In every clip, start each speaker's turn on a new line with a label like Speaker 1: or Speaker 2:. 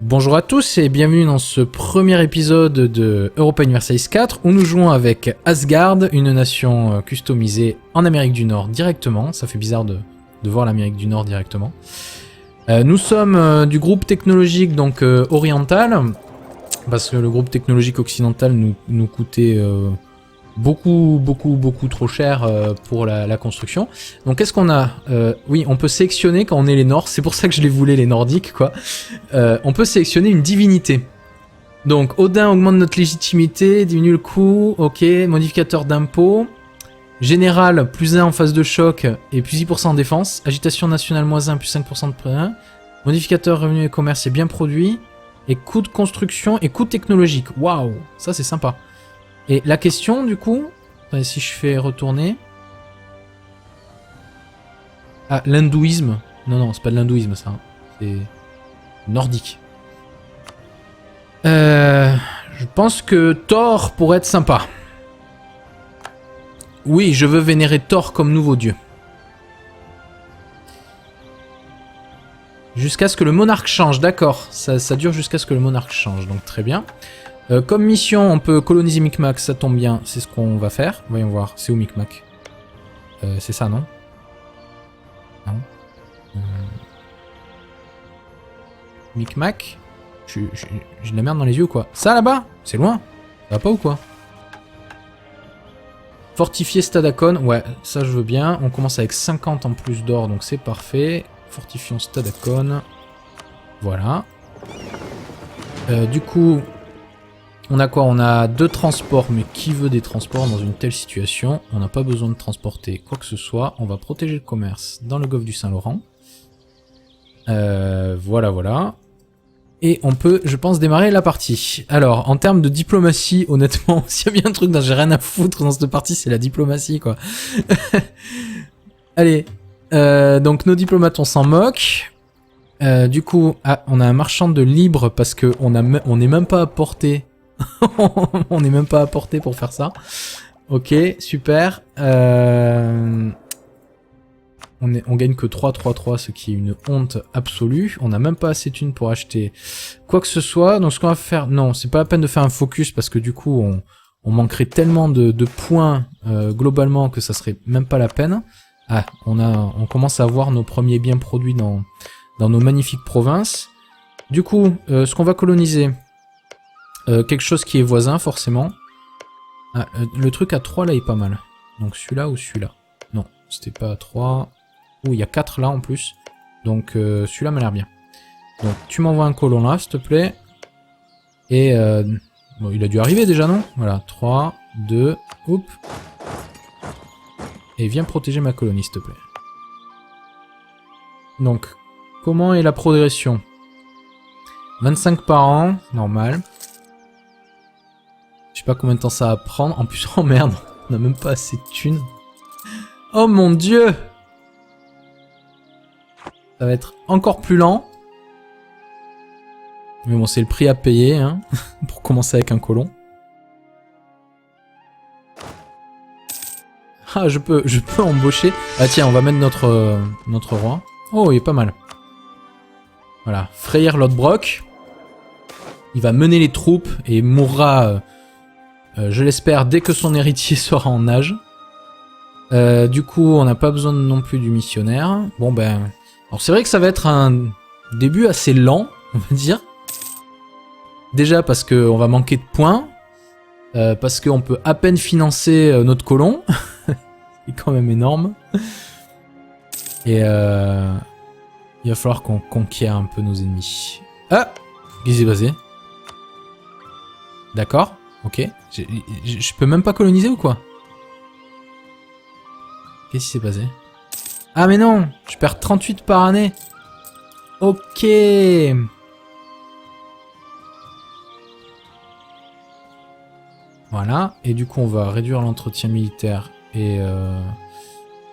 Speaker 1: Bonjour à tous et bienvenue dans ce premier épisode de Europa Universalis 4 où nous jouons avec Asgard, une nation customisée en Amérique du Nord directement. Ça fait bizarre de voir l'Amérique du Nord directement. Nous sommes du groupe technologique donc oriental, parce que le groupe technologique occidental nous coûtait beaucoup trop cher pour la construction. Donc qu'est-ce qu'on a? Oui, on peut sélectionner quand on est les Nords, c'est pour ça que je les voulais les Nordiques quoi. On peut sélectionner une divinité. Donc Odin augmente notre légitimité, diminue le coût, ok, modificateur d'impôt. Général, plus 1 en phase de choc et plus 10% en défense. Agitation nationale, moins 1, plus 5% de prêt 1. Modificateur revenu et commerce est bien produit. Et coût de construction et coût technologique. Waouh, ça c'est sympa. Et la question du coup, attendez, si je fais retourner. Ah, l'hindouisme. Non, c'est pas de l'hindouisme ça. C'est nordique. Je pense que Thor pourrait être sympa. Oui, je veux vénérer Thor comme nouveau dieu. Jusqu'à ce que le monarque change, d'accord. Ça dure jusqu'à ce que le monarque change, donc très bien. Comme mission, on peut coloniser Micmac, ça tombe bien, c'est ce qu'on va faire. Voyons voir, c'est où Micmac? C'est ça, non? Non. Micmac? J'ai de la merde dans les yeux ou quoi? Ça là-bas? C'est loin? Ça va pas ou quoi? Fortifier Stadacon, ouais, ça je veux bien. On commence avec 50 en plus d'or, donc c'est parfait. Fortifions Stadacon. Voilà. Du coup, on a quoi? On a 2 transports, mais qui veut des transports dans une telle situation? On n'a pas besoin de transporter quoi que ce soit. On va protéger le commerce dans le golfe du Saint-Laurent. Voilà. Et on peut, je pense, démarrer la partie. Alors, en termes de diplomatie, honnêtement, s'il y a bien un truc dont j'ai rien à foutre dans cette partie, c'est la diplomatie, quoi. Allez. Donc, nos diplomates, on s'en moque. Du coup, on a un marchand de libre parce que on n'est même pas à portée. On n'est même pas à portée pour faire ça. Ok, super. On gagne que 3, ce qui est une honte absolue. On n'a même pas assez de thunes pour acheter quoi que ce soit. Donc ce qu'on va faire... Non, c'est pas la peine de faire un focus parce que du coup, on manquerait tellement de points globalement que ça serait même pas la peine. Ah, on commence à voir nos premiers biens produits dans nos magnifiques provinces. Du coup, ce qu'on va coloniser... quelque chose qui est voisin, forcément. Ah, le truc à 3 là est pas mal. Donc celui-là ou celui-là? Non, c'était pas à 3... Oh, il y a 4 là en plus. Donc celui-là m'a l'air bien. Donc tu m'envoies un colon là, s'il te plaît. Et bon, il a dû arriver déjà, non? Voilà, 3, 2, hop. Et viens protéger ma colonie, s'il te plaît. Donc, comment est la progression? 25 par an, normal. Je sais pas combien de temps ça va prendre. En plus, oh merde, on a même pas assez de thunes. Oh mon dieu! Ça va être encore plus lent. Mais bon, c'est le prix à payer, hein, pour commencer avec un colon. Ah, je peux embaucher. Ah tiens, on va mettre notre roi. Oh, il est pas mal. Voilà, Freyr Lodbrok. Il va mener les troupes et mourra, je l'espère, dès que son héritier sera en âge. Du coup, on n'a pas besoin non plus du missionnaire. Bon ben... Alors c'est vrai que ça va être un début assez lent, on va dire. Déjà parce qu'on va manquer de points. Parce qu'on peut à peine financer notre colon. C'est quand même énorme. Et il va falloir qu'on conquiert un peu nos ennemis. Ah! Qu'est-ce qui s'est passé? D'accord, ok. Je peux même pas coloniser ou quoi? Qu'est-ce qui s'est passé? Ah mais non, je perds 38 par année. Ok. Voilà, et du coup on va réduire l'entretien militaire et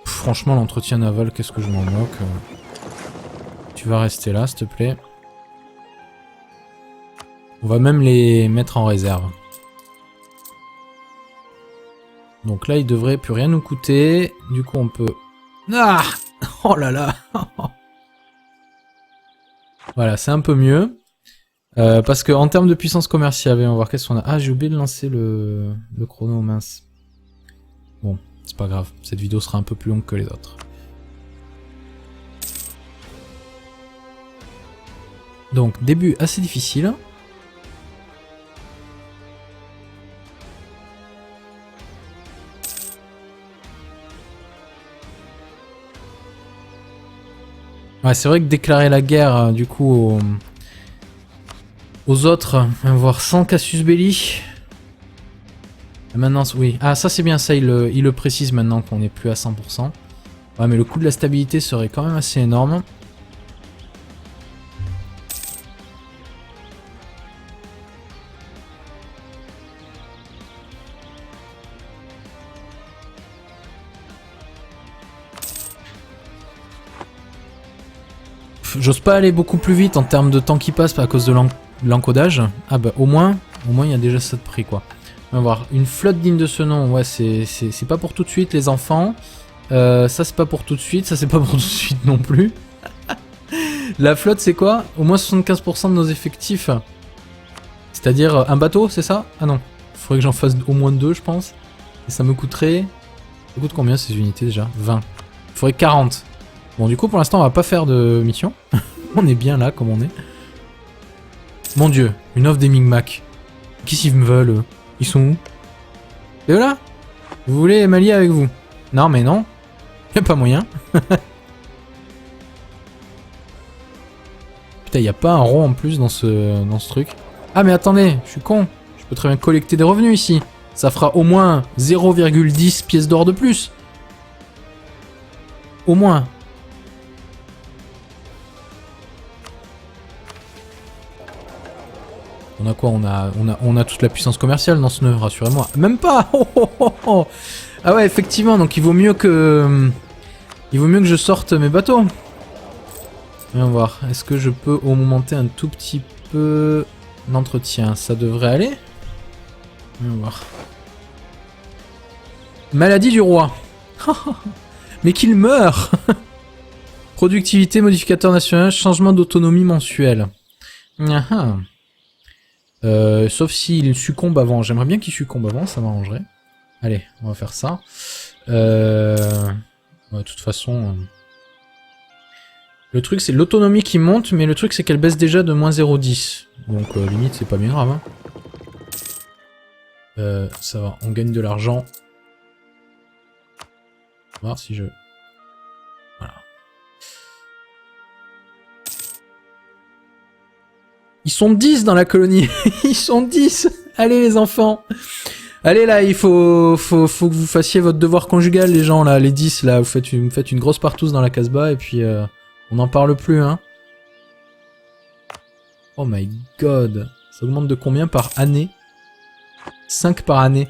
Speaker 1: franchement l'entretien naval, qu'est-ce que je m'en moque. Tu vas rester là s'il te plaît. On va même les mettre en réserve. Donc là il devrait plus rien nous coûter. Du coup on peut... Ah! Oh là là! Voilà, c'est un peu mieux. Parce que en termes de puissance commerciale, on va voir qu'est-ce qu'on a. Ah, j'ai oublié de lancer le chrono, mince. Bon, c'est pas grave. Cette vidéo sera un peu plus longue que les autres. Donc, début assez difficile. Ouais, c'est vrai que déclarer la guerre, du coup, aux autres, voire sans Casus Belli. Maintenant, oui. Ah, ça c'est bien, ça, il le précise maintenant qu'on n'est plus à 100%. Ouais, mais le coût de la stabilité serait quand même assez énorme. J'ose pas aller beaucoup plus vite en termes de temps qui passe à cause de l'encodage. Ah bah au moins il y a déjà ça de prix quoi. On va voir, une flotte digne de ce nom, ouais c'est pas pour tout de suite les enfants. Ça c'est pas pour tout de suite, ça c'est pas pour tout de suite non plus. La flotte c'est quoi? Au moins 75% de nos effectifs. C'est-à-dire un bateau, c'est ça? Ah non, il faudrait que j'en fasse au moins 2 je pense. Et ça me coûterait... Ça coûte combien ces unités déjà? 20. Il faudrait 40. Bon du coup pour l'instant on va pas faire de mission. On est bien là comme on est. Mon dieu, une offre des Micmacs. Qu'est-ce qu'ils me veulent eux? Ils sont où? Et voilà. Vous voulez m'allier avec vous? Non mais non. Y'a pas moyen. Putain, y a pas un rond en plus dans ce truc. Ah mais attendez, je suis con. Je peux très bien collecter des revenus ici. Ça fera au moins 0,10 pièces d'or de plus. Au moins. On a quoi? On a toute la puissance commerciale dans ce nœud, rassurez-moi. Même pas. Oh, oh, oh, oh. Ah ouais, effectivement, donc il vaut mieux que je sorte mes bateaux. Voyons voir, est-ce que je peux augmenter un tout petit peu l'entretien? Ça devrait aller. Voyons voir. Maladie du roi. Mais qu'il meure. Productivité, modificateur national, changement d'autonomie mensuel. Sauf s'il succombe avant. J'aimerais bien qu'il succombe avant, ça m'arrangerait. Allez, on va faire ça. Ouais, de toute façon... Le truc c'est l'autonomie qui monte, mais le truc c'est qu'elle baisse déjà de moins 0,10. Donc limite c'est pas bien grave. Hein. Ça va, on gagne de l'argent. On va voir si je... Voilà. Ils sont 10 dans la colonie. Ils sont 10. Allez les enfants. Allez là, il faut que vous fassiez votre devoir conjugal les gens là, les 10 là. Vous faites une grosse partouze dans la Casbah et puis on n'en parle plus hein. Oh my god. Ça augmente de combien par année? 5 par année.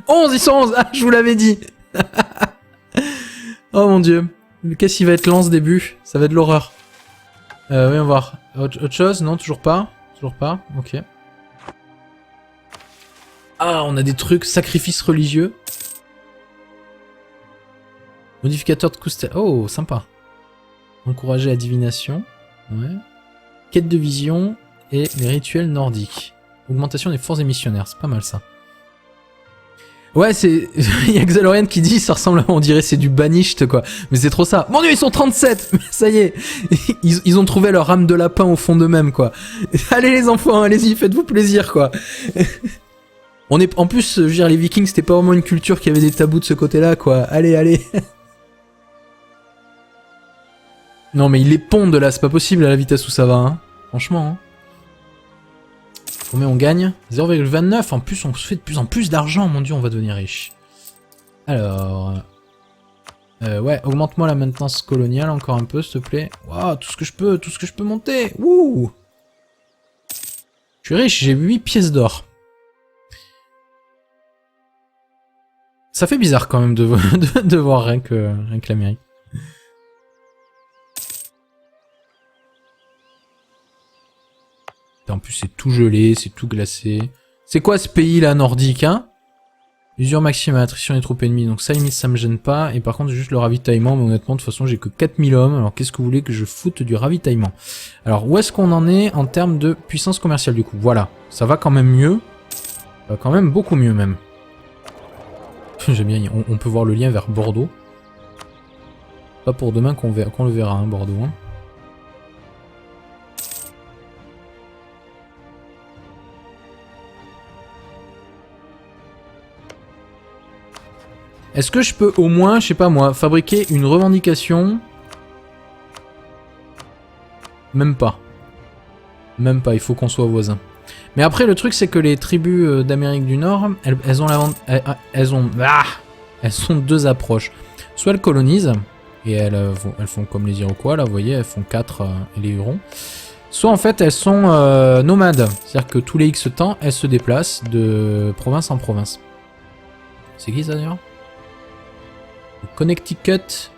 Speaker 1: 11, ils sont 11. Ah, je vous l'avais dit. Oh mon dieu. Qu'est-ce qui va être lent ce début? Ça va être de l'horreur. Voyons voir. Autre chose? Non, toujours pas. Toujours pas. Ok. Ah, on a des trucs. Sacrifices religieux. Modificateur de coup... Oh, sympa. Encourager la divination. Ouais. Quête de vision et les rituels nordiques. Augmentation des forces émissionnaires. C'est pas mal ça. Ouais, c'est... Il y a Xalorian qui dit, ça ressemble à... On dirait c'est du banished, quoi. Mais c'est trop ça. Mon dieu, ils sont 37. Ça y est. Ils ont trouvé leur âme de lapin au fond d'eux-mêmes, quoi. Allez les enfants, allez-y, faites-vous plaisir, quoi. On est... En plus, je veux dire, les Vikings, c'était pas vraiment une culture qui avait des tabous de ce côté-là, quoi. Allez, allez. Non, mais il les pondent, là. C'est pas possible, à la vitesse où ça va, hein. Franchement, hein. Combien on gagne? 0,29. En plus, on se fait de plus en plus d'argent. Mon dieu, on va devenir riche. Alors... ouais, augmente-moi la maintenance coloniale encore un peu, s'il te plaît. Waouh, tout ce que je peux monter. Wouh! Je suis riche, j'ai 8 pièces d'or. Ça fait bizarre quand même de voir rien que l'Amérique. En plus, c'est tout gelé, c'est tout glacé. C'est quoi ce pays là nordique, hein? Usure maximale, attrition des troupes ennemies, donc ça limite ça me gêne pas. Et par contre juste le ravitaillement, mais honnêtement de toute façon j'ai que 4000 hommes, alors qu'est-ce que vous voulez que je foute du ravitaillement? Alors où est-ce qu'on en est en termes de puissance commerciale du coup? Voilà, ça va quand même mieux. Ça va quand même beaucoup mieux même. J'aime bien, on peut voir le lien vers Bordeaux. Pas pour demain qu'on le verra, hein, Bordeaux. Hein. Est-ce que je peux au moins, je sais pas moi, fabriquer une revendication? Même pas. Même pas, il faut qu'on soit voisins. Mais après, le truc, c'est que les tribus d'Amérique du Nord, elles ont deux approches. Soit elles colonisent, et elles font comme les Iroquois, là, vous voyez, elles font 4 et les Hurons. Soit en fait, elles sont nomades. C'est-à-dire que tous les X temps, elles se déplacent de province en province. C'est qui ça d'ailleurs? Connecticut,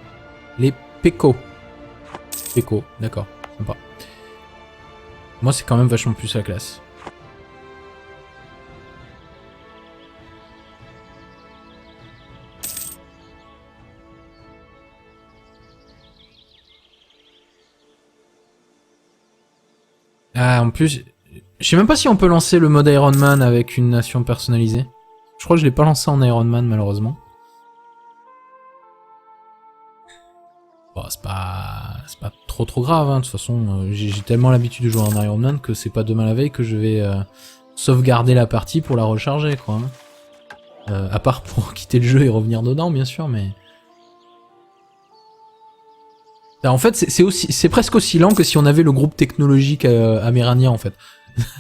Speaker 1: les Peco. Peco, d'accord, sympa. Moi, c'est quand même vachement plus la classe. Ah, en plus, je sais même pas si on peut lancer le mode Iron Man avec une nation personnalisée. Je crois que je l'ai pas lancé en Iron Man, malheureusement. Bon, c'est pas trop grave, hein. De toute façon, j'ai tellement l'habitude de jouer en Iron Man que c'est pas demain la veille que je vais sauvegarder la partie pour la recharger, quoi. Hein. À part pour quitter le jeu et revenir dedans, bien sûr, mais... En fait, c'est presque aussi lent que si on avait le groupe technologique amérindien, en fait.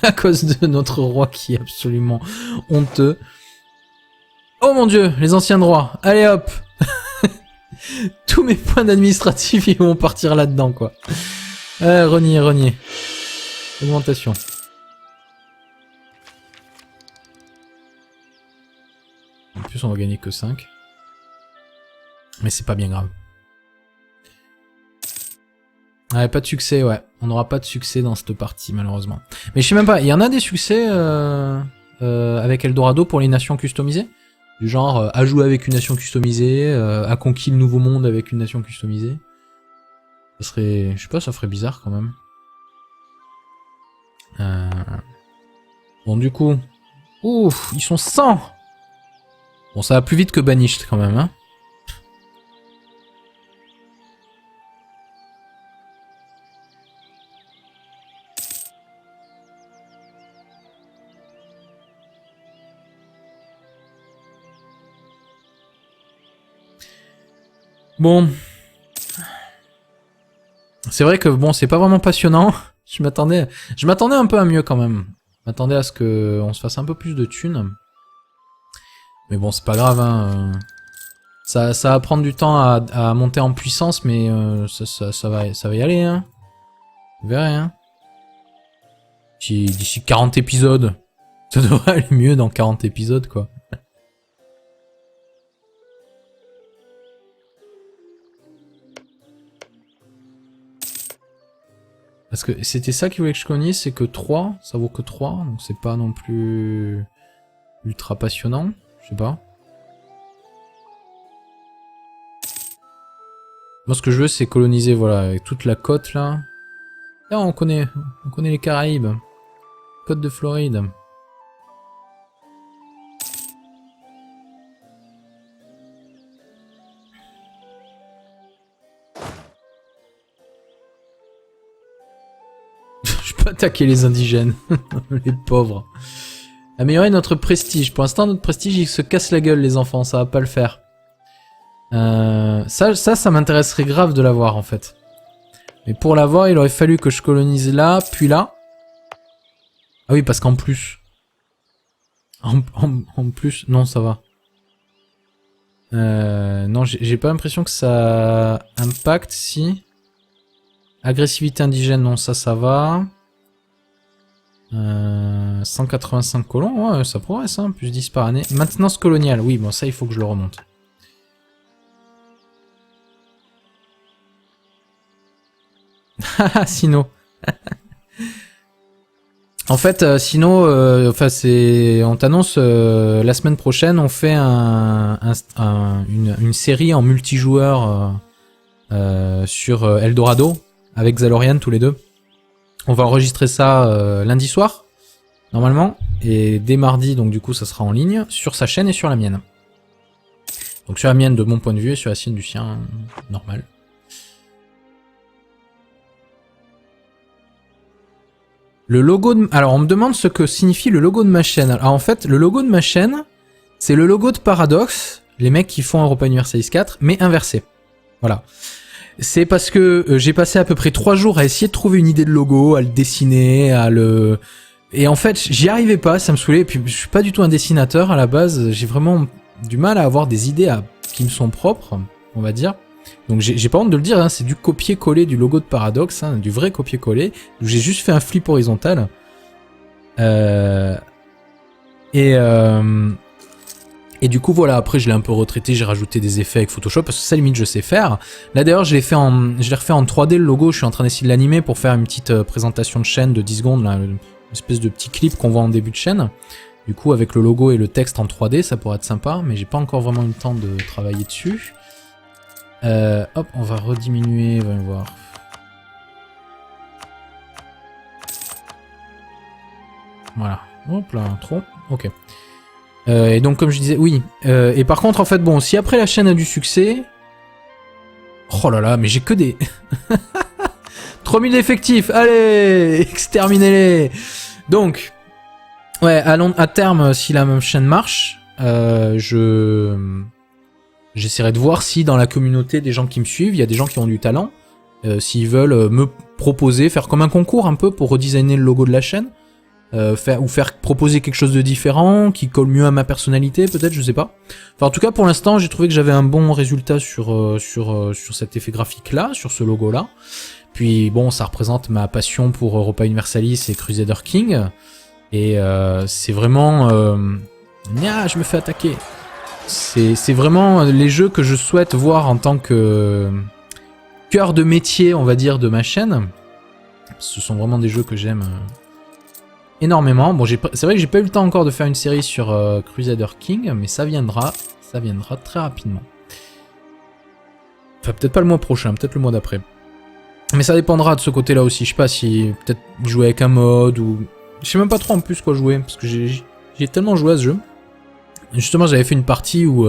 Speaker 1: À cause de notre roi qui est absolument honteux. Oh mon dieu, les anciens droits. Allez hop. Tous mes points d'administratif, ils vont partir là-dedans, quoi. Renier. Augmentation. En plus, on va gagner que 5. Mais c'est pas bien grave. Ouais, pas de succès, ouais. On n'aura pas de succès dans cette partie, malheureusement. Mais je sais même pas, il y en a des succès avec Eldorado pour les nations customisées? Du genre, a joué avec une nation customisée, a conquis le nouveau monde avec une nation customisée. Ça serait... Je sais pas, ça ferait bizarre quand même. Bon, du coup... Ouf, ils sont 100. Bon, ça va plus vite que Banished quand même, hein. Bon. C'est vrai que bon, c'est pas vraiment passionnant. Je m'attendais un peu à mieux quand même. Je m'attendais à ce que on se fasse un peu plus de thunes. Mais bon, c'est pas grave, hein. Ça va prendre du temps à monter en puissance, mais ça va y aller, hein. Vous verrez, hein. D'ici 40 épisodes. Ça devrait aller mieux dans 40 épisodes, quoi. Parce que c'était ça qu'il voulait que je connaisse, c'est que 3, ça vaut que 3, donc c'est pas non plus ultra passionnant, je sais pas. Moi ce que je veux c'est coloniser, voilà, avec toute la côte là. Là on connaît les Caraïbes. Côte de Floride. Je peux attaquer les indigènes, les pauvres. Améliorer notre prestige. Pour l'instant, notre prestige, il se casse la gueule, les enfants. Ça va pas le faire. Ça m'intéresserait grave de l'avoir, en fait. Mais pour l'avoir, il aurait fallu que je colonise là, puis là. Ah oui, parce qu'en plus... En plus... Non, ça va. Non, j'ai pas l'impression que ça impacte, si... Agressivité indigène, non, ça va. 185 colons, ouais, ça progresse, hein, plus 10 par année. Maintenance coloniale, oui, bon, ça, il faut que je le remonte. Haha, Sino. En fait, sinon, enfin on t'annonce la semaine prochaine, on fait une série en multijoueur sur Eldorado avec Xalorian tous les deux. On va enregistrer ça lundi soir, normalement, et dès mardi, donc du coup, ça sera en ligne sur sa chaîne et sur la mienne. Donc sur la mienne de mon point de vue et sur la sienne du sien, normal. Le logo de... Alors on me demande ce que signifie le logo de ma chaîne. Alors en fait, le logo de ma chaîne, c'est le logo de Paradox, les mecs qui font Europa Universalis 4, mais inversé. Voilà. C'est parce que j'ai passé à peu près 3 jours à essayer de trouver une idée de logo, à le dessiner, à le... Et en fait, j'y arrivais pas, ça me saoulait. Et puis je suis pas du tout un dessinateur à la base, j'ai vraiment du mal à avoir des idées qui me sont propres, on va dire. Donc j'ai pas honte de le dire, hein, c'est du copier-coller du logo de Paradox, hein, du vrai copier-coller. J'ai juste fait un flip horizontal. Et du coup voilà, après je l'ai un peu retraité, j'ai rajouté des effets avec Photoshop parce que ça limite je sais faire. Là d'ailleurs je l'ai refait en 3D le logo, je suis en train d'essayer de l'animer pour faire une petite présentation de chaîne de 10 secondes, là, une espèce de petit clip qu'on voit en début de chaîne. Du coup avec le logo et le texte en 3D ça pourrait être sympa, mais j'ai pas encore vraiment eu le temps de travailler dessus. Hop, on va rediminuer, voyons voir. Voilà, hop là, trop, ok. Et donc comme je disais, oui. Et par contre, en fait, bon, si après la chaîne a du succès... Oh là là, mais j'ai que des... 3000 effectifs, allez, exterminez-les. Donc, ouais, à terme, si la même chaîne marche, j'essaierai de voir si dans la communauté des gens qui me suivent, il y a des gens qui ont du talent, s'ils veulent me proposer, faire comme un concours un peu pour redesigner le logo de la chaîne, faire proposer quelque chose de différent, qui colle mieux à ma personnalité, peut-être, je sais pas. Enfin, en tout cas, pour l'instant, j'ai trouvé que j'avais un bon résultat sur cet effet graphique-là, sur ce logo-là. Puis bon, ça représente ma passion pour Europa Universalis et Crusader King. Et c'est vraiment... je me fais attaquer. C'est vraiment les jeux que je souhaite voir en tant que cœur de métier, on va dire, de ma chaîne. Ce sont vraiment des jeux que j'aime énormément. Bon, c'est vrai que j'ai pas eu le temps encore de faire une série sur Crusader King, mais ça viendra très rapidement. Enfin, peut-être pas le mois prochain, peut-être le mois d'après. Mais ça dépendra de ce côté-là aussi. Je sais pas si peut-être jouer avec un mode ou... Je sais même pas trop en plus quoi jouer, parce que j'ai tellement joué à ce jeu. Justement, j'avais fait une partie où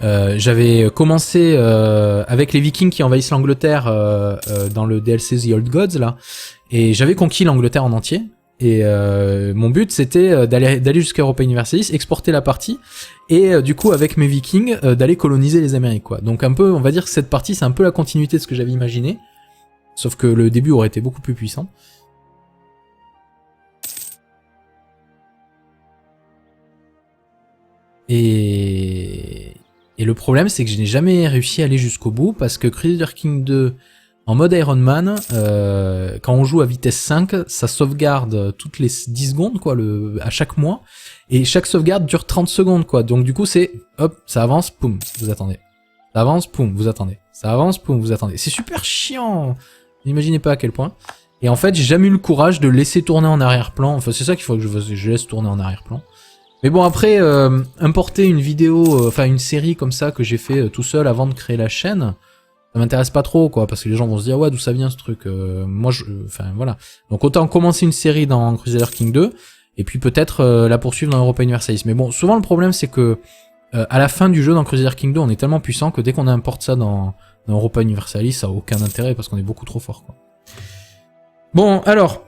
Speaker 1: j'avais commencé avec les Vikings qui envahissent l'Angleterre dans le DLC The Old Gods, là. Et j'avais conquis l'Angleterre en entier. Et mon but, c'était d'aller jusqu'à Europa Universalis, exporter la partie, et du coup, avec mes Vikings, d'aller coloniser les Amériques, quoi. Donc un peu, on va dire que cette partie, c'est un peu la continuité de ce que j'avais imaginé. Sauf que le début aurait été beaucoup plus puissant. Et le problème, c'est que je n'ai jamais réussi à aller jusqu'au bout, parce que Crusader King 2, en mode Iron Man, quand on joue à vitesse 5, ça sauvegarde toutes les 10 secondes, quoi, à chaque mois, et chaque sauvegarde dure 30 secondes, quoi. Donc du coup, c'est, hop, ça avance, poum, vous attendez. Ça avance, poum, vous attendez. Ça avance, poum, vous attendez. C'est super chiant. N'imaginez pas à quel point. Et en fait, j'ai jamais eu le courage de laisser tourner en arrière-plan. Enfin, c'est ça qu'il faut que je laisse tourner en arrière-plan. Mais bon, après, importer une vidéo, enfin une série comme ça que j'ai fait tout seul avant de créer la chaîne, ça m'intéresse pas trop, quoi, parce que les gens vont se dire, ouais, d'où ça vient ce truc. Moi, enfin, voilà. Donc autant commencer une série dans Crusader King 2, et puis peut-être la poursuivre dans Europa Universalis. Mais bon, souvent le problème, c'est que à la fin du jeu dans Crusader King 2, on est tellement puissant que dès qu'on importe ça dans Europa Universalis, ça a aucun intérêt parce qu'on est beaucoup trop fort, quoi. Bon, alors,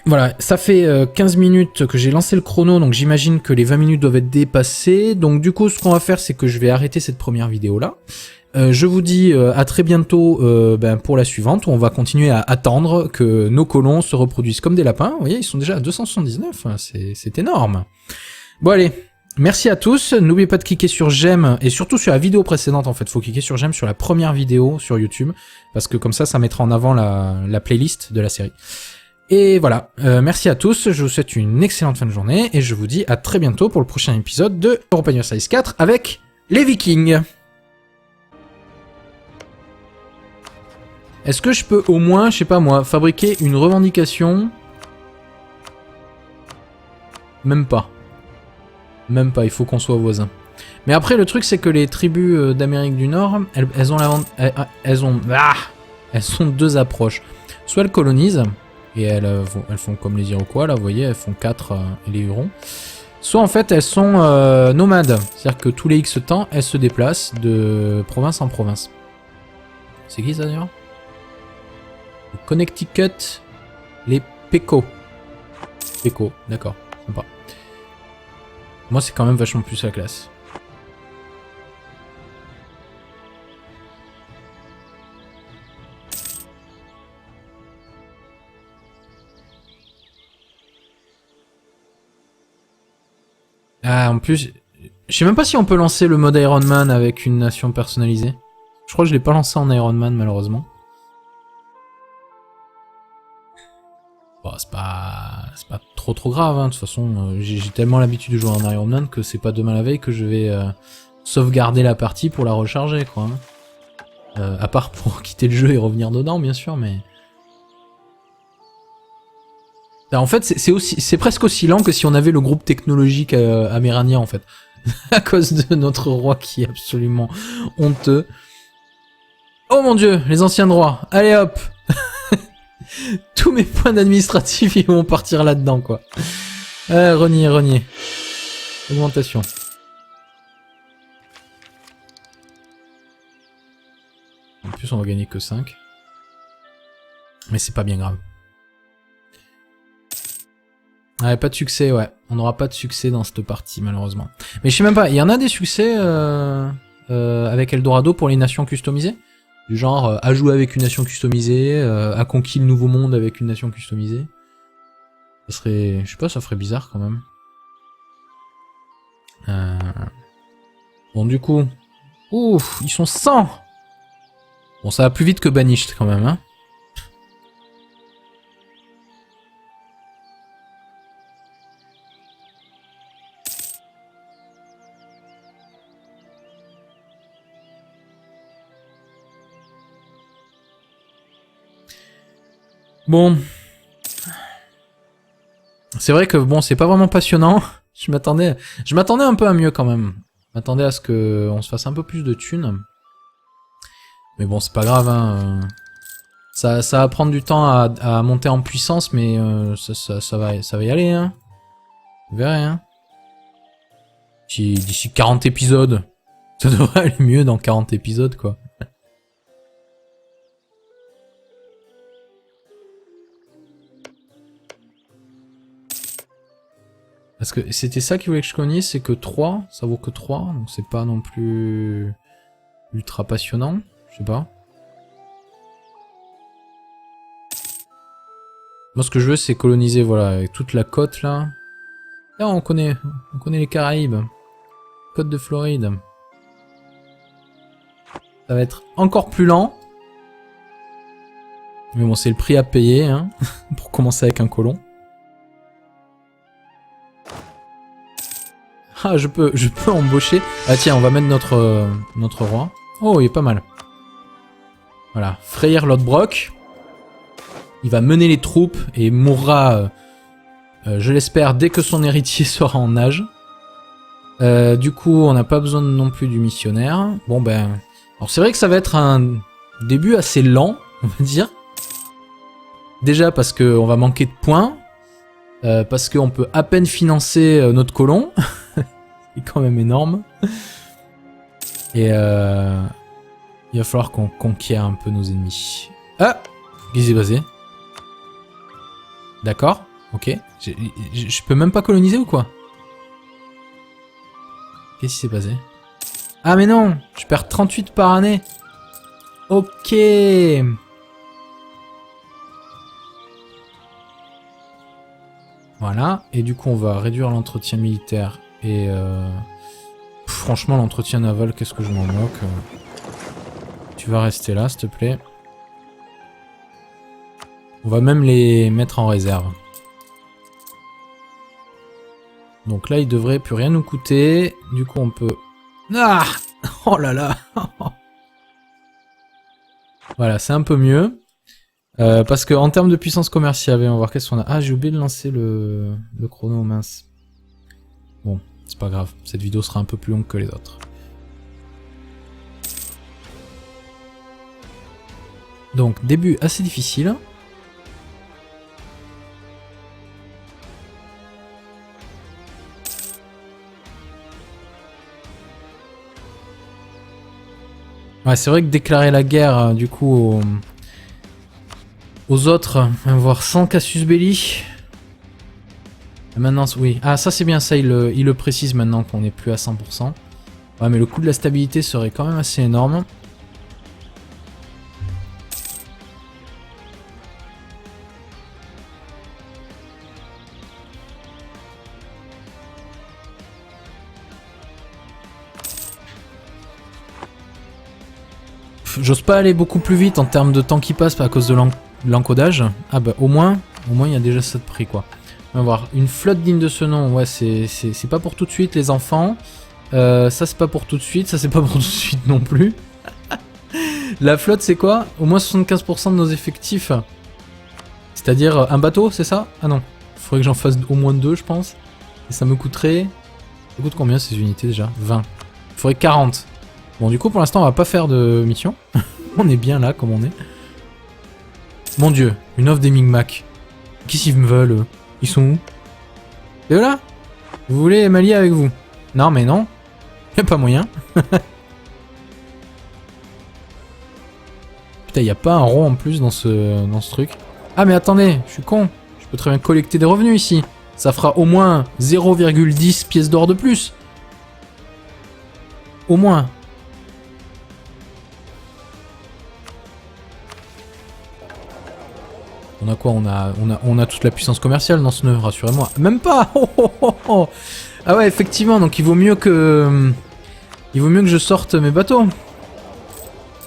Speaker 1: voilà, ça fait 15 minutes que j'ai lancé le chrono, donc j'imagine que les 20 minutes doivent être dépassées. Donc du coup, ce qu'on va faire, c'est que je vais arrêter cette première vidéo-là. Je vous dis à très bientôt pour la suivante, où on va continuer à attendre que nos colons se reproduisent comme des lapins. Vous voyez, ils sont déjà à 279, hein, c'est énorme. Bon allez, merci à tous, n'oubliez pas de cliquer sur j'aime, et surtout sur la vidéo précédente en fait, faut cliquer sur j'aime sur la première vidéo sur YouTube, parce que comme ça mettra en avant la playlist de la série. Et voilà, merci à tous, je vous souhaite une excellente fin de journée, et je vous dis à très bientôt pour le prochain épisode de Europa Universalis 4 avec les Vikings. Est-ce que je peux au moins, je sais pas moi, fabriquer une revendication Même pas. Même pas, il faut qu'on soit voisins. Mais après, le truc, c'est que les tribus d'Amérique du Nord, elles ont deux approches. Soit elles colonisent, et elles font comme les Iroquois, là, vous voyez, elles font 4, et les Hurons. Soit en fait, elles sont nomades. C'est-à-dire que tous les X temps, elles se déplacent de province en province. C'est qui ça d'ailleurs? Connecticut, les Peco. Peco, d'accord, sympa. Moi, c'est quand même vachement plus la classe. Ah, en plus, je sais même pas si on peut lancer le mode Iron Man avec une nation personnalisée. Je crois que je l'ai pas lancé en Iron Man, malheureusement. Bon, c'est pas trop grave, hein. De toute façon, j'ai tellement l'habitude de jouer en Iron Man que c'est pas demain la veille que je vais sauvegarder la partie pour la recharger, quoi. À part pour quitter le jeu et revenir dedans, bien sûr, mais... En fait, c'est presque aussi lent que si on avait le groupe technologique amérindien, en fait. À cause de notre roi qui est absolument honteux. Oh mon dieu, les anciens droits. Allez hop. Tous mes points d'administratif, ils vont partir là-dedans, quoi. Renier. Augmentation. En plus, on va gagner que 5. Mais c'est pas bien grave. Ouais, pas de succès, ouais. On n'aura pas de succès dans cette partie, malheureusement. Mais je sais même pas, il y en a des succès avec Eldorado pour les nations customisées? Du genre, a joué avec une nation customisée, a conquis le nouveau monde avec une nation customisée. Ça serait... Je sais pas, ça ferait bizarre quand même. Bon, du coup... Ouf, ils sont 100. Bon, ça va plus vite que Banished quand même, hein. Bon. C'est vrai que bon, c'est pas vraiment passionnant. Je m'attendais un peu à mieux quand même. Je m'attendais à ce que on se fasse un peu plus de thunes. Mais bon, c'est pas grave, hein. Ça va prendre du temps à monter en puissance, mais ça va y aller, hein. Vous verrez, hein. D'ici 40 épisodes. Ça devrait aller mieux dans 40 épisodes, quoi. Parce que c'était ça qu'il voulait que je connaisse, c'est que 3, ça vaut que 3, donc c'est pas non plus ultra passionnant, je sais pas. Moi ce que je veux c'est coloniser, voilà, avec toute la côte là. Là on connaît les Caraïbes. Côte de Floride. Ça va être encore plus lent. Mais bon c'est le prix à payer, hein, pour commencer avec un colon. Ah, je peux embaucher. Ah tiens, on va mettre notre roi. Oh, il est pas mal. Voilà, Freyr Lodbrok. Il va mener les troupes et mourra, je l'espère, dès que son héritier sera en âge. Du coup, on n'a pas besoin non plus du missionnaire. Bon ben... Alors c'est vrai que ça va être un début assez lent, on va dire. Déjà parce qu'on va manquer de points. Parce qu'on peut à peine financer notre colon. C'est quand même énorme. Et il va falloir qu'on conquiert un peu nos ennemis. Ah! Qu'est-ce qui s'est passé? D'accord, ok. Je peux même pas coloniser ou quoi? Qu'est-ce qui s'est passé? Ah mais non! Je perds 38 par année. Ok. Voilà. Et du coup on va réduire l'entretien militaire. Et franchement l'entretien naval, qu'est-ce que je m'en moque. Tu vas rester là s'il te plaît. On va même les mettre en réserve. Donc là il devrait plus rien nous coûter. Du coup on peut... Ah! Oh là là. Voilà, c'est un peu mieux. Parce que en termes de puissance commerciale, on va voir qu'est-ce qu'on a. Ah, j'ai oublié de lancer le chrono, mince. Bon, c'est pas grave. Cette vidéo sera un peu plus longue que les autres. Donc, début assez difficile. Ouais, c'est vrai que déclarer la guerre, du coup, aux autres, voire sans casus belli. Maintenant, oui. Ah, ça c'est bien, ça, il le précise maintenant qu'on n'est plus à 100%. Ouais, mais le coût de la stabilité serait quand même assez énorme. J'ose pas aller beaucoup plus vite en termes de temps qui passe à cause de l'encodage. Ah bah au moins il y a déjà ça de prix quoi. On va voir, une flotte digne de ce nom, ouais c'est pas pour tout de suite les enfants. Ça c'est pas pour tout de suite, ça c'est pas pour tout de suite non plus. La flotte c'est quoi? Au moins 75% de nos effectifs. C'est-à-dire un bateau, c'est ça? Ah non, il faudrait que j'en fasse au moins 2 je pense. Et ça me coûterait... Ça coûte combien ces unités déjà? 20. Il faudrait 40. Bon du coup pour l'instant on va pas faire de mission. On est bien là comme on est. Mon dieu, une offre des Micmacs. Qu'est-ce qu'ils me veulent eux? Ils sont où? Et voilà. Vous voulez m'allier avec vous? Non mais non. Y'a pas moyen. Putain y a pas un rond en plus dans ce truc. Ah mais attendez, je suis con. Je peux très bien collecter des revenus ici. Ça fera au moins 0,10 pièces d'or de plus. Au moins. On a quoi? On a toute la puissance commerciale dans ce nœud, rassurez-moi. Même pas. Oh, oh, oh, oh. Ah ouais, effectivement, donc il vaut mieux que je sorte mes bateaux.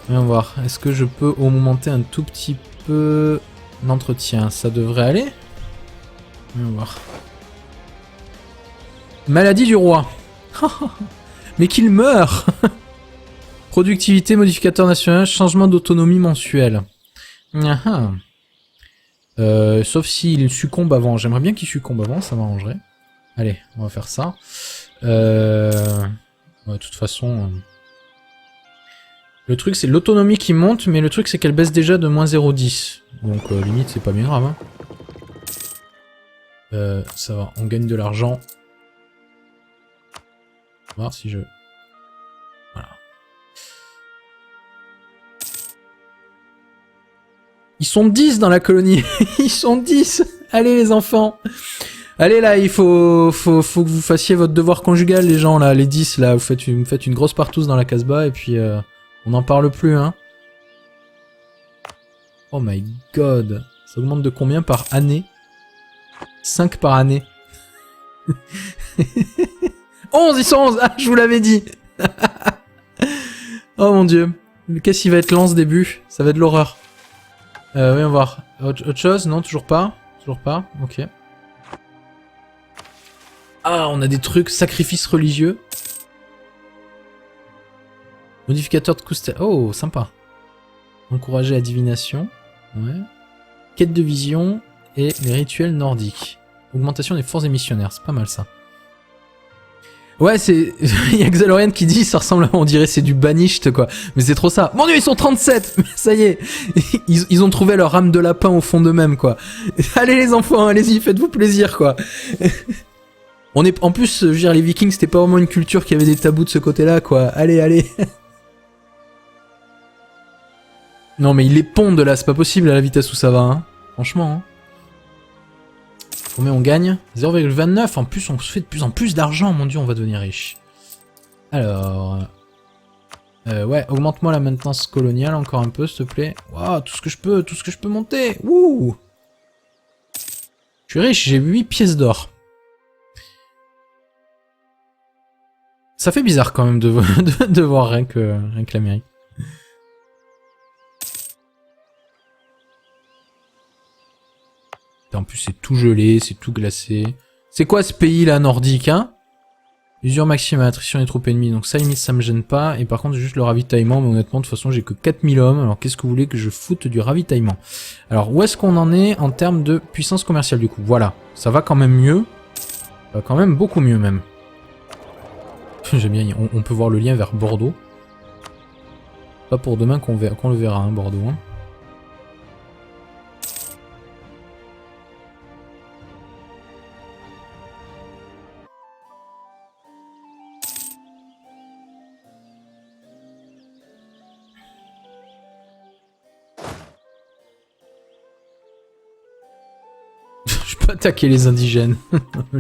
Speaker 1: Voyons voir, est-ce que je peux augmenter un tout petit peu l'entretien? Ça devrait aller. Voyons voir. Maladie du roi. Mais qu'il meure. Productivité, modificateur national, changement d'autonomie mensuel. Sauf s'il succombe avant. J'aimerais bien qu'il succombe avant, ça m'arrangerait. Allez, on va faire ça. Ouais, de toute façon... Le truc, c'est l'autonomie qui monte, mais le truc, c'est qu'elle baisse déjà de moins 0,10. Donc, limite, c'est pas bien grave. Hein. Ça va, on gagne de l'argent. On va voir si je... Voilà. Ils sont 10 dans la colonie. Ils sont 10. Allez les enfants. Allez là, il faut que vous fassiez votre devoir conjugal les gens là, les 10 là. Vous faites une grosse partouze dans la Casbah et puis on n'en parle plus hein. Oh my god. Ça augmente de combien par année? 5 par année. 11, ils sont 11. Ah, je vous l'avais dit. Oh mon dieu. Qu'est-ce qui va être lent ce début? Ça va être de l'horreur. Voyons voir. Autre chose? Non, toujours pas. Toujours pas. Ok. Ah, on a des trucs. Sacrifices religieux. Modificateur de coût. Oh, sympa. Encourager la divination. Ouais. Quête de vision et les rituels nordiques. Augmentation des forces émissionnaires. C'est pas mal ça. Ouais, c'est... Il y a Xalorian qui dit, ça ressemble à... On dirait c'est du banished, quoi. Mais c'est trop ça. Mon dieu, ils sont 37. Ça y est. Ils ont trouvé leur âme de lapin au fond d'eux-mêmes, quoi. Allez les enfants, allez-y, faites-vous plaisir, quoi. On est... En plus, je veux dire, les Vikings, c'était pas vraiment une culture qui avait des tabous de ce côté-là, quoi. Allez, allez. Non, mais il les pondent, là. C'est pas possible, à la vitesse où ça va, hein. Franchement, hein. Combien on gagne? 0,29. En plus, on se fait de plus en plus d'argent. Mon dieu, on va devenir riche. Alors... ouais, augmente-moi la maintenance coloniale encore un peu, s'il te plaît. Waouh, tout ce que je peux monter. Wouh! Je suis riche, j'ai 8 pièces d'or. Ça fait bizarre quand même de voir rien que l'Amérique. En plus, c'est tout gelé, c'est tout glacé. C'est quoi ce pays là, nordique, hein? Usure maximale, attrition des troupes ennemies. Donc ça, limite, ça me gêne pas. Et par contre, juste le ravitaillement. Mais honnêtement, de toute façon, j'ai que 4000 hommes. Alors qu'est-ce que vous voulez que je foute du ravitaillement? Alors, où est-ce qu'on en est en termes de puissance commerciale du coup? Voilà. Ça va quand même mieux. Ça va quand même beaucoup mieux même. J'aime bien, on peut voir le lien vers Bordeaux. Pas pour demain qu'on le verra, hein, Bordeaux. Hein. Je peux attaquer les indigènes.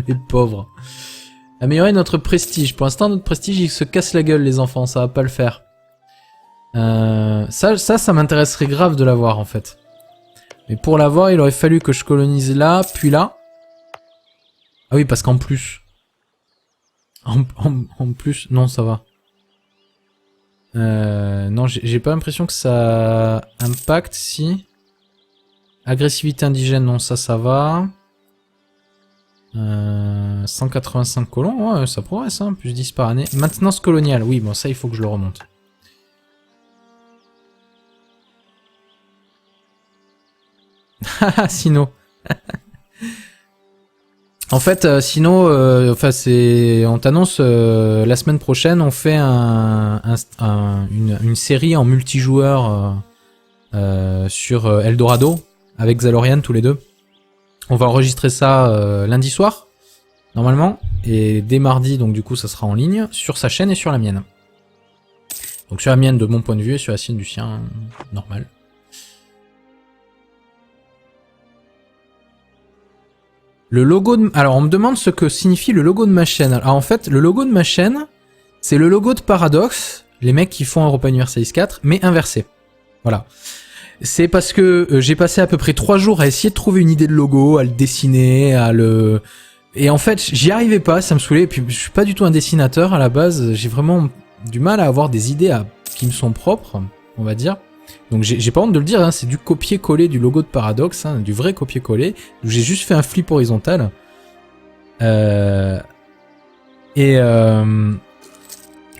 Speaker 1: Les pauvres. Améliorer notre prestige. Pour l'instant, notre prestige, il se casse la gueule, les enfants. Ça va pas le faire. Ça m'intéresserait grave de l'avoir, en fait. Mais pour l'avoir, il aurait fallu que je colonise là, puis là. Ah oui, parce qu'en plus... En plus... Non, ça va. Non, j'ai pas l'impression que ça impacte, si... Agressivité indigène, non, ça va. 185 colons, ouais, ça progresse, hein, plus 10 par année. Maintenance coloniale, oui, bon, ça, il faut que je le remonte. Haha, Sino. En fait, Sino, enfin, on t'annonce, la semaine prochaine, on fait une série en multijoueur sur Eldorado, avec Zalorian, tous les deux. On va enregistrer ça lundi soir, normalement, et dès mardi, donc du coup, ça sera en ligne, sur sa chaîne et sur la mienne. Donc sur la mienne de mon point de vue et sur la sienne du sien, normal. Le logo de... Alors on me demande ce que signifie le logo de ma chaîne. Alors en fait, le logo de ma chaîne, c'est le logo de Paradox, les mecs qui font Europa Universalis 4, mais inversé. Voilà. C'est parce que j'ai passé à peu près 3 jours à essayer de trouver une idée de logo, à le dessiner, à le... Et en fait, j'y arrivais pas, ça me saoulait. Et puis je suis pas du tout un dessinateur à la base, j'ai vraiment du mal à avoir des idées qui me sont propres, on va dire. Donc j'ai pas honte de le dire, hein, c'est du copier-coller du logo de Paradox, hein, du vrai copier-coller. J'ai juste fait un flip horizontal.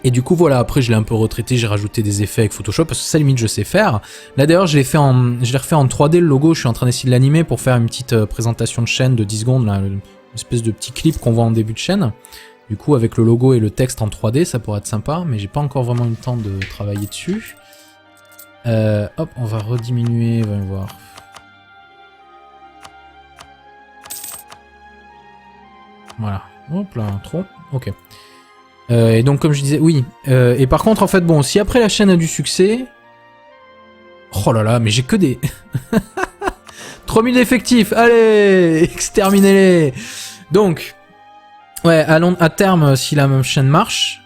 Speaker 1: Et du coup voilà, après je l'ai un peu retraité, j'ai rajouté des effets avec Photoshop parce que ça limite je sais faire. Là d'ailleurs je l'ai refait en 3D le logo, je suis en train d'essayer de l'animer pour faire une petite présentation de chaîne de 10 secondes, là, une espèce de petit clip qu'on voit en début de chaîne. Du coup avec le logo et le texte en 3D ça pourrait être sympa, mais j'ai pas encore vraiment eu le temps de travailler dessus. Hop, on va rediminuer, voyons voir. Voilà, hop là, trop, ok. Et donc comme je disais, oui. Et par contre, en fait, bon, si après la chaîne a du succès... Oh là là, mais j'ai que des... 3000 effectifs, allez, exterminez-les. Donc, ouais, à terme, si la même chaîne marche,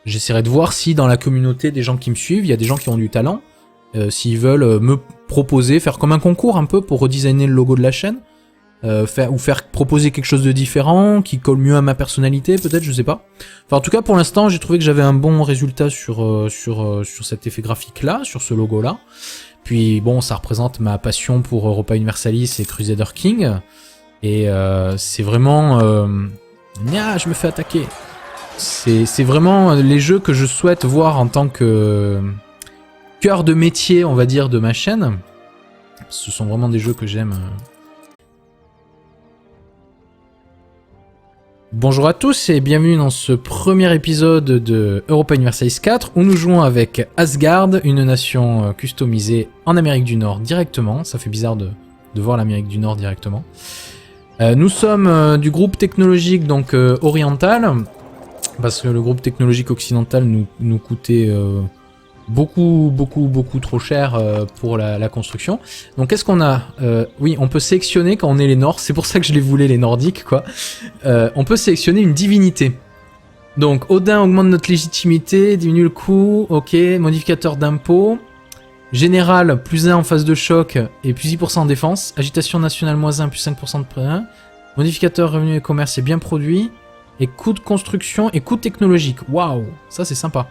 Speaker 1: j'essaierai de voir si dans la communauté des gens qui me suivent, il y a des gens qui ont du talent, s'ils veulent me proposer, faire comme un concours un peu pour redesigner le logo de la chaîne, faire proposer quelque chose de différent, qui colle mieux à ma personnalité, peut-être, je sais pas. Enfin, en tout cas, pour l'instant, j'ai trouvé que j'avais un bon résultat sur cet effet graphique-là, sur ce logo-là. Puis, bon, ça représente ma passion pour Europa Universalis et Crusader King. Et c'est vraiment... je me fais attaquer. C'est vraiment les jeux que je souhaite voir en tant que cœur de métier, on va dire, de ma chaîne. Ce sont vraiment des jeux que j'aime. Bonjour à tous et bienvenue dans ce premier épisode de Europa Universalis 4 où nous jouons avec Asgard, une nation customisée en Amérique du Nord directement. Ça fait bizarre de voir l'Amérique du Nord directement. Nous sommes du groupe technologique donc oriental, parce que le groupe technologique occidental nous coûtait beaucoup trop cher pour la construction. Donc qu'est-ce qu'on a? Oui, on peut sélectionner quand on est les Nords, c'est pour ça que je les voulais les Nordiques, quoi. On peut sélectionner une divinité. Donc Odin augmente notre légitimité, diminue le coût, ok, modificateur d'impôt. Général, plus 1 en phase de choc et plus 10% en défense. Agitation nationale, moins 1, plus 5% de prêt 1. Modificateur revenu et commerce est bien produit. Et coût de construction et coût technologique. Waouh, ça c'est sympa.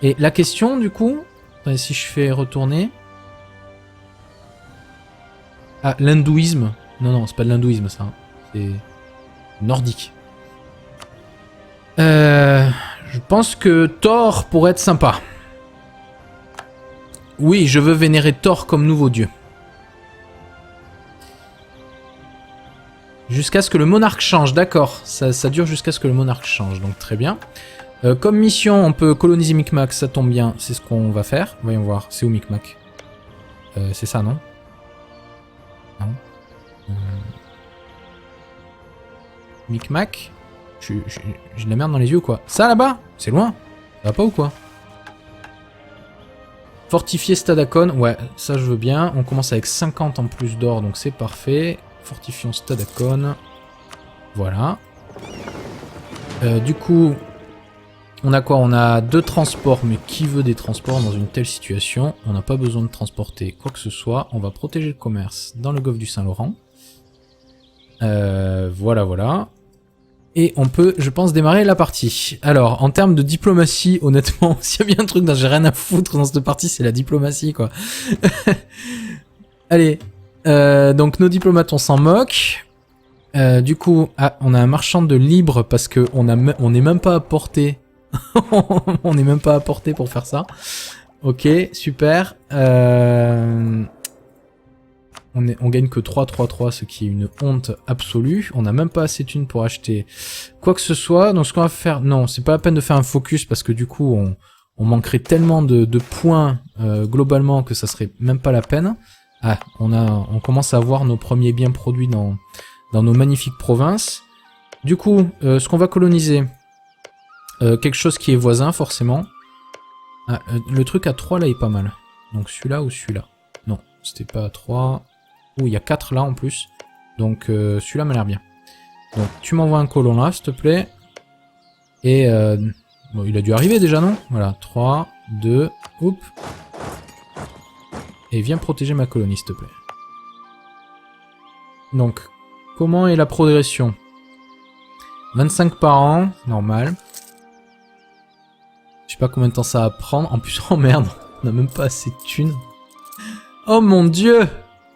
Speaker 1: Et la question du coup, attendez, si je fais retourner... Ah, l'hindouisme. Non, c'est pas de l'hindouisme ça. C'est nordique. Je pense que Thor pourrait être sympa. Oui, je veux vénérer Thor comme nouveau dieu. Jusqu'à ce que le monarque change, d'accord. Ça dure jusqu'à ce que le monarque change, donc très bien. Comme mission, on peut coloniser Micmac, ça tombe bien, c'est ce qu'on va faire. Voyons voir, c'est où Micmac? C'est ça, non? Non. Micmac? J'ai de la merde dans les yeux ou quoi? Ça là-bas? C'est loin? Ça va pas ou quoi? Fortifier Stadacon, ouais, ça je veux bien. On commence avec 50 en plus d'or, donc c'est parfait. Fortifions Stadacon. Voilà. Du coup, on a quoi? On a 2 transports, mais qui veut des transports dans une telle situation? On n'a pas besoin de transporter quoi que ce soit. On va protéger le commerce dans le golfe du Saint-Laurent. Voilà, voilà. Et on peut, je pense, démarrer la partie. Alors, en termes de diplomatie, honnêtement, s'il y a bien un truc dont j'ai rien à foutre dans cette partie, c'est la diplomatie, quoi. Allez. Donc, nos diplomates, on s'en moque. Du coup, on a un marchand de libre parce que on n'est même pas à portée. On n'est même pas à portée pour faire ça. Ok, super. On gagne que 3-3-3, ce qui est une honte absolue. On n'a même pas assez de thunes pour acheter quoi que ce soit. Donc ce qu'on va faire... Non, c'est pas la peine de faire un focus parce que du coup, on manquerait tellement de points globalement que ça serait même pas la peine. Ah, on commence à avoir nos premiers biens produits dans nos magnifiques provinces. Du coup, ce qu'on va coloniser... quelque chose qui est voisin, forcément. Ah, le truc à 3, là, est pas mal. Donc celui-là ou celui-là? Non, c'était pas à 3... Ouh, il y a 4 là en plus. Donc celui-là m'a l'air bien. Donc tu m'envoies un colon là, s'il te plaît. Et bon, il a dû arriver déjà, non? Voilà, 3, 2, oups. Et viens protéger ma colonie, s'il te plaît. Donc, comment est la progression? 25 par an, normal. Je sais pas combien de temps ça va prendre. En plus, oh merde, on a même pas assez de thunes. Oh mon dieu!